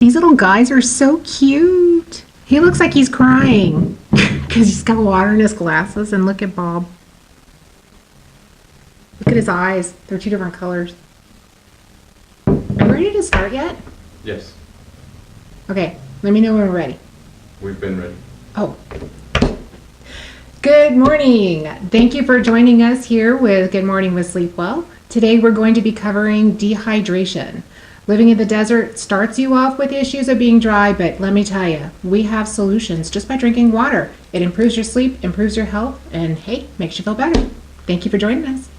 These little guys are so cute. He looks like he's crying because he's got water in his glasses. And look at Bob. Look at his eyes. They're two different colors. Are you ready to start yet? Yes, Okay, let me know when we're ready. we've been ready. Oh. Good morning. Thank you for joining us here with Good Morning with Sleep Well. Today we're going to be covering dehydration. Living in the desert starts you off with issues of being dry, but let me tell you, we have solutions just by drinking water. It improves your sleep, improves your health, and hey, makes you feel better. Thank you for joining us.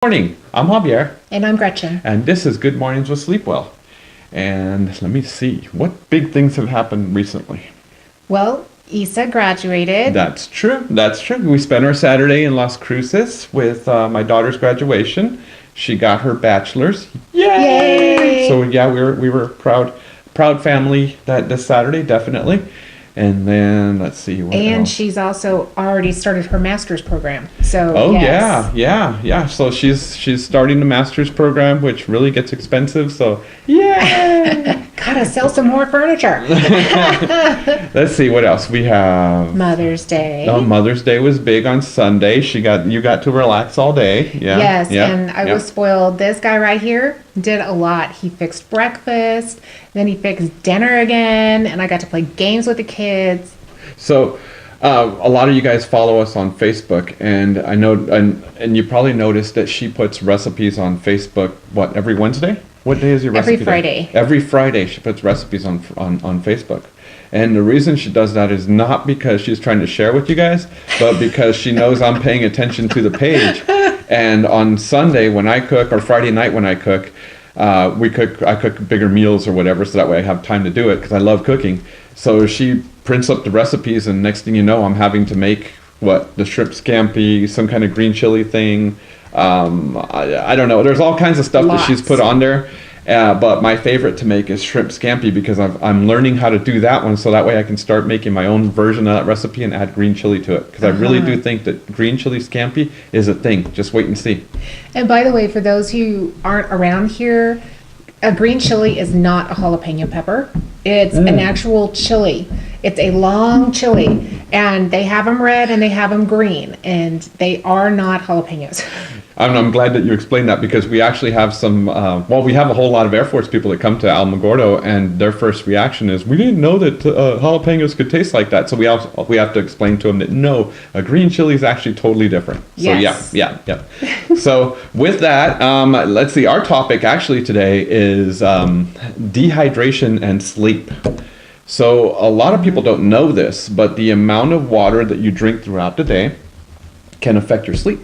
Morning, I'm Javier, And I'm Gretchen. and this is Good Mornings with Sleep Well. And let me see, what big things have happened recently? Well, Isa graduated. That's true, that's true. We spent our Saturday in Las Cruces with my daughter's graduation. She got her bachelor's. Yay! Yay! So yeah, we were proud family this Saturday, definitely. And then let's see what And else. she's also already started her master's program. So Oh yes. yeah. So she's starting the master's program, which really gets expensive. So yeah. Gotta sell some more furniture. Let's see what else we have. Mother's Day. Oh, Mother's Day was big on Sunday. You got to relax all day. Yeah. Yes, yeah, and I yeah. was spoiled. This guy right here did a lot. He fixed breakfast, then he fixed dinner again, and I got to play games with the kids. So, a lot of you guys follow us on Facebook, and I know, and you probably noticed that she puts recipes on Facebook. What, every Wednesday? What day is your Every recipe day? Friday. Every Friday she puts recipes on Facebook. And the reason she does that is not because she's trying to share with you guys, but because she knows I'm paying attention to the page. And on Sunday when I cook, or Friday night when I cook, I cook bigger meals or whatever, so that way I have time to do it because I love cooking. So she prints up the recipes, and next thing you know, I'm having to make the shrimp scampi, some kind of green chili thing. I don't know. There's all kinds of stuff that she's Lots. put on there. But my favorite to make is shrimp scampi because I'm learning how to do that one, so that way I can start making my own version of that recipe and add green chili to it. Because I really do think that green chili scampi is a thing. Just wait and see. And by the way, for those who aren't around here, a green chili is not a jalapeno pepper. It's an actual chili. It's a long chili, and they have them red and they have them green, and they are not jalapenos. I'm glad that you explained that because we actually have some, we have a whole lot of Air Force people that come to Alamogordo, and their first reaction is, we didn't know that jalapenos could taste like that. So we have to explain to them that no, a green chili is actually totally different. Yes. So yeah. So with that, let's see, our topic actually today is dehydration and sleep. So a lot of people don't know this, but the amount of water that you drink throughout the day can affect your sleep.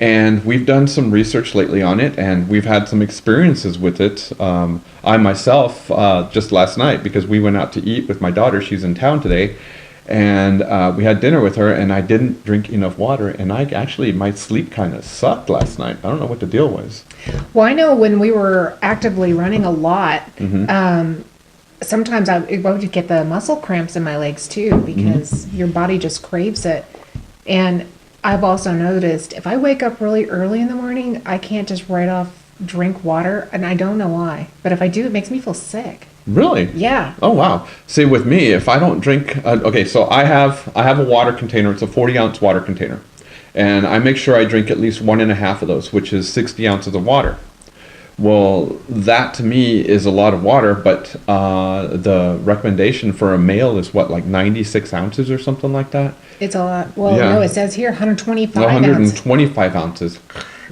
And we've done some research lately on it, and we've had some experiences with it. I myself, just last night, because we went out to eat with my daughter, she's in town today, and we had dinner with her, and I didn't drink enough water, and my sleep kind of sucked last night. I don't know what the deal was. Well, I know when we were actively running a lot, sometimes I would get the muscle cramps in my legs too because your body just craves it. And I've also noticed if I wake up really early in the morning, I can't just right off drink water, and I don't know why. But if I do, it makes me feel sick. Really? Yeah. Oh wow. See, with me, if I don't drink, so I have a water container. It's a 40-ounce water container, and I make sure I drink at least 1.5 of those, which is 60 ounces of water. Well, that to me is a lot of water, but the recommendation for a male is like 96 ounces or something like that. It's a lot. Well, Yeah. no, it says here 125 ounces. 125 ounces.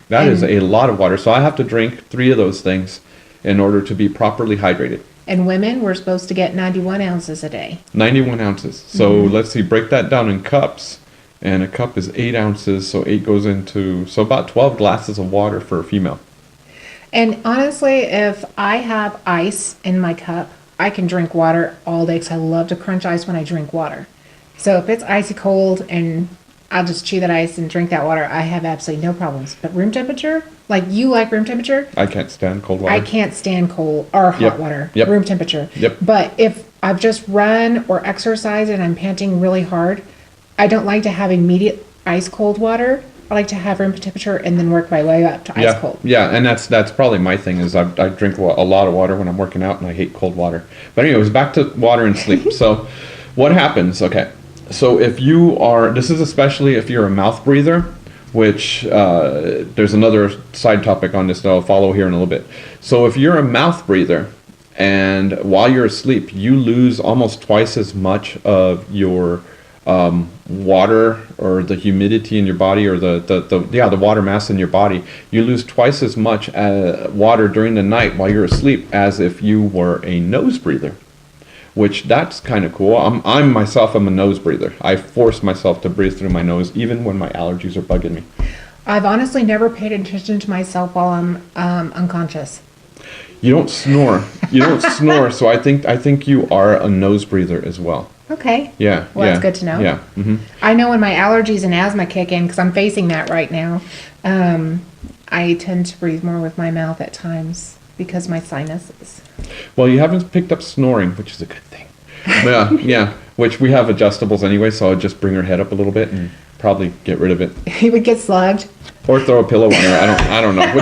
That is a lot of water. So I have to drink 3 of those things in order to be properly hydrated. And women, we're supposed to get 91 ounces a day. 91 ounces. So let's see, break that down in cups. And a cup is 8 ounces, so 8 goes into, so about 12 glasses of water for a female. And honestly, if I have ice in my cup, I can drink water all day because I love to crunch ice when I drink water. So if it's icy cold and I'll just chew that ice and drink that water, I have absolutely no problems. But room temperature, like you like room temperature, I can't stand cold water. I can't stand cold or hot Yep. water, Yep. room temperature. Yep. But if I've just run or exercised and I'm panting really hard, I don't like to have immediate ice cold water. I like to have room temperature and then work my way up to ice cold. Yeah, and that's probably my thing is I drink a lot of water when I'm working out, and I hate cold water. But anyways, back to water and sleep. So what happens? Okay, so if you are, this is especially if you're a mouth breather, which there's another side topic on this that I'll follow here in a little bit. So if you're a mouth breather, and while you're asleep, you lose almost twice as much of your water or the humidity in your body, or the water mass in your body. You lose twice as much water during the night while you're asleep as if you were a nose breather, which that's kind of cool. I'm myself, I'm a nose breather. I force myself to breathe through my nose even when my allergies are bugging me. I've honestly never paid attention to myself while I'm unconscious. You don't snore. You don't snore, so I think you are a nose breather as well. Okay. Yeah. Well, that's good to know. Yeah. Mm-hmm. I know when my allergies and asthma kick in, because I'm facing that right now, I tend to breathe more with my mouth at times because my sinuses. Well, you haven't picked up snoring, which is a good thing. Yeah. Which we have adjustables anyway, so I'll just bring her head up a little bit and probably get rid of it. He would get slugged. Or throw a pillow on her. I don't know.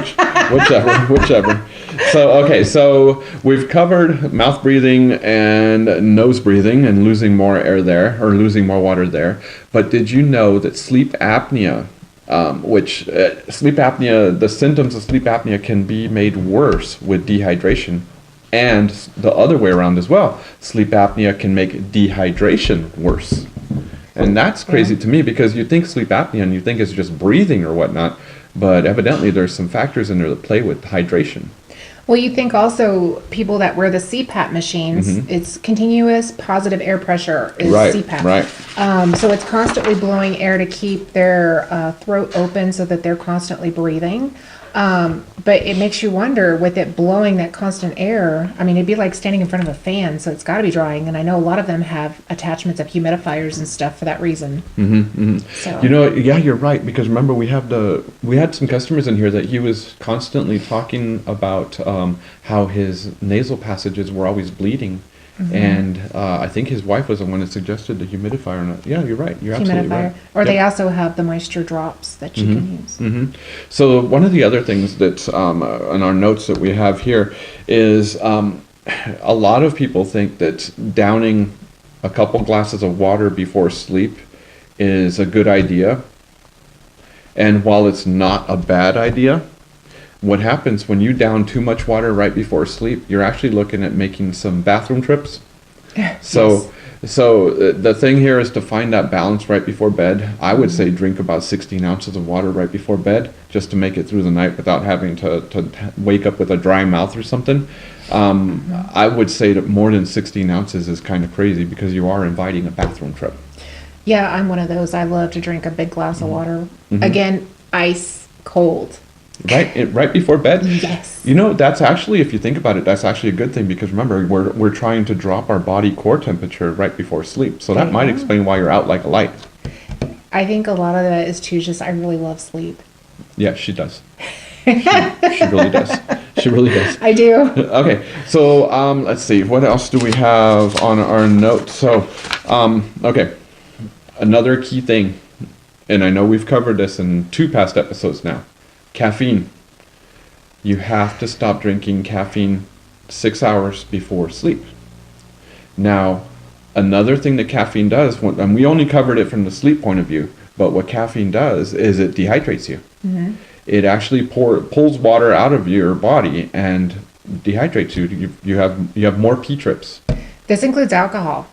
Whichever. So we've covered mouth breathing and nose breathing and losing more air there, or losing more water there. But did you know that sleep apnea, the symptoms of sleep apnea can be made worse with dehydration, and the other way around as well. Sleep apnea can make dehydration worse. And that's crazy to me, because you think sleep apnea and you think it's just breathing or whatnot, but evidently there's some factors in there that play with hydration. Well, you think also people that wear the CPAP machines, it's continuous positive air pressure is CPAP. Right. So it's constantly blowing air to keep their throat open so that they're constantly breathing. But it makes you wonder, with it blowing that constant air, I mean, it'd be like standing in front of a fan, so it's got to be drying. And I know a lot of them have attachments of humidifiers and stuff for that reason. So. Yeah, you're right, because remember we had some customers in here that he was constantly talking about how his nasal passages were always bleeding. And I think his wife was the one that suggested the humidifier. Yeah, you're right. You're absolutely right. Or they also have the moisture drops that you can use. So one of the other things that's on our notes that we have here is a lot of people think that downing a couple glasses of water before sleep is a good idea. And while it's not a bad idea, what happens when you down too much water right before sleep, you're actually looking at making some bathroom trips. So the thing here is to find that balance right before bed. I would say drink about 16 ounces of water right before bed, just to make it through the night without having to wake up with a dry mouth or something. I would say that more than 16 ounces is kind of crazy, because you are inviting a bathroom trip. Yeah, I'm one of those. I love to drink a big glass of water. Again, ice cold. Right before bed? Yes. That's actually, if you think about it, that's actually a good thing, because remember, we're trying to drop our body core temperature right before sleep. So that might explain why you're out like a light. I think a lot of that is too just, I really love sleep. Yeah, she does. She really does. She really does. I do. Okay, so let's see. What else do we have on our notes? So, okay, another key thing, and I know we've covered this in 2 past episodes now. Caffeine. You have to stop drinking caffeine 6 hours before sleep. Now, another thing that caffeine does, and we only covered it from the sleep point of view, but what caffeine does is it dehydrates you. It actually pulls water out of your body and dehydrates you. You have more P trips. This includes alcohol.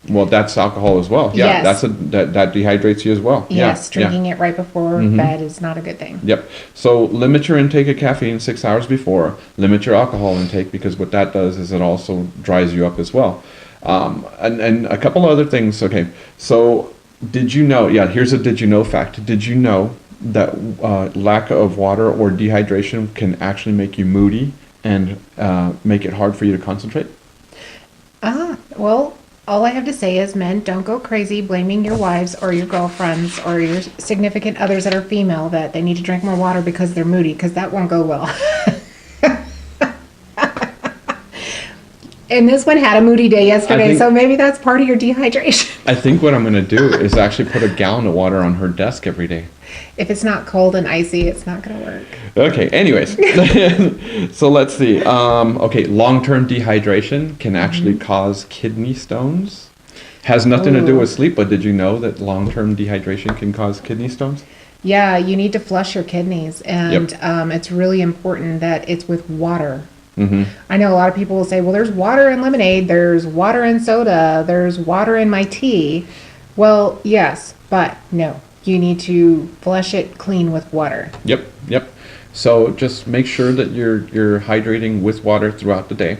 Well, that's alcohol as well. Yeah, yes. that dehydrates you as well. Yes, drinking it right before bed is not a good thing. Yep. So limit your intake of caffeine 6 hours before. Limit your alcohol intake, because what that does is it also dries you up as well. And a couple other things. Okay. So did you know? Yeah. Here's a did you know fact. Did you know that lack of water or dehydration can actually make you moody and make it hard for you to concentrate? Well, all I have to say is, men, don't go crazy blaming your wives or your girlfriends or your significant others that are female that they need to drink more water because they're moody, because that won't go well. And this one had a moody day yesterday, so maybe that's part of your dehydration. I think what I'm going to do is actually put a gallon of water on her desk every day. If it's not cold and icy, it's not going to work. Okay, anyways. So let's see. Okay, long-term dehydration can actually cause kidney stones. Has nothing to do with sleep, but did you know that long-term dehydration can cause kidney stones? Yeah, you need to flush your kidneys, and it's really important that it's with water. I know a lot of people will say, well, there's water in lemonade, there's water in soda, there's water in my tea. Well, yes, but no, you need to flush it clean with water. Yep. So just make sure that you're hydrating with water throughout the day.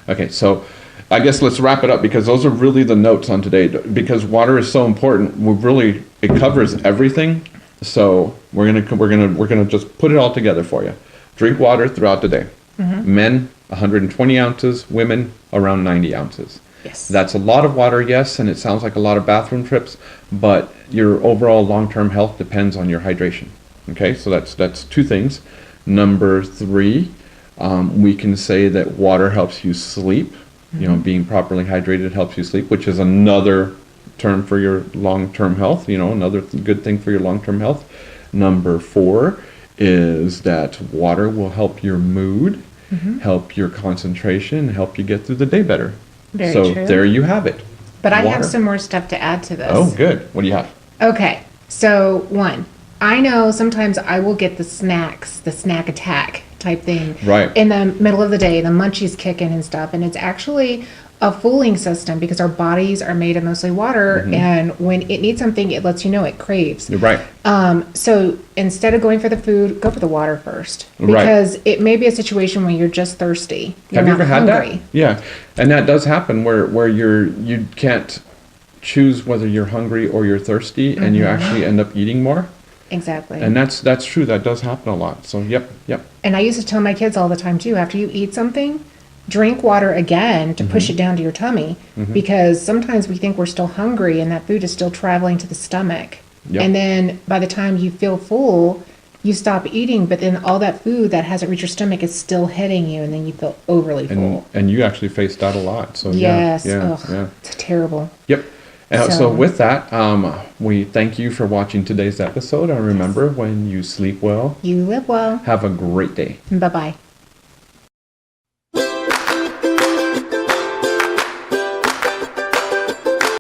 Okay, so I guess let's wrap it up because those are really the notes on today. Because water is so important, it covers everything. So we're gonna just put it all together for you. Drink water throughout the day. Men 120 ounces, women around 90 ounces. Yes. That's a lot of water, yes, and it sounds like a lot of bathroom trips, but your overall long-term health depends on your hydration. Okay, so that's two things. Number 3, we can say that water helps you sleep. You know, being properly hydrated helps you sleep, which is another term for your long-term health, another good thing for your long-term health. Number 4 is that water will help your mood, help your concentration, help you get through the day better. Very so true. There you have it. But I Water. have some more stuff to add to this. Oh, good. What do you have? Okay, so 1, I know sometimes I will get the snack attack type thing. Right. In the middle of the day, the munchies kick in and stuff, and it's actually a fooling system because our bodies are made of mostly water, and when it needs something, it lets you know it craves. You're right. So instead of going for the food, go for the water first, Right. because it may be a situation where you're just thirsty. Have you ever had hungry. that? Yeah, and that does happen where you can't choose whether you're hungry or you're thirsty, and you actually end up eating more. Exactly. And that's true. That does happen a lot. So yep. And I used to tell my kids all the time too, after you eat something, drink water again to push it down to your tummy, because sometimes we think we're still hungry and that food is still traveling to the stomach. Yep. And then by the time you feel full, you stop eating, but then all that food that hasn't reached your stomach is still hitting you, and then you feel overly full. And you actually face that a lot. So Yes. yeah. It's terrible. Yep. So So- with that, we thank you for watching today's episode. And remember, when you sleep well, You live well. have a great day. Bye-bye.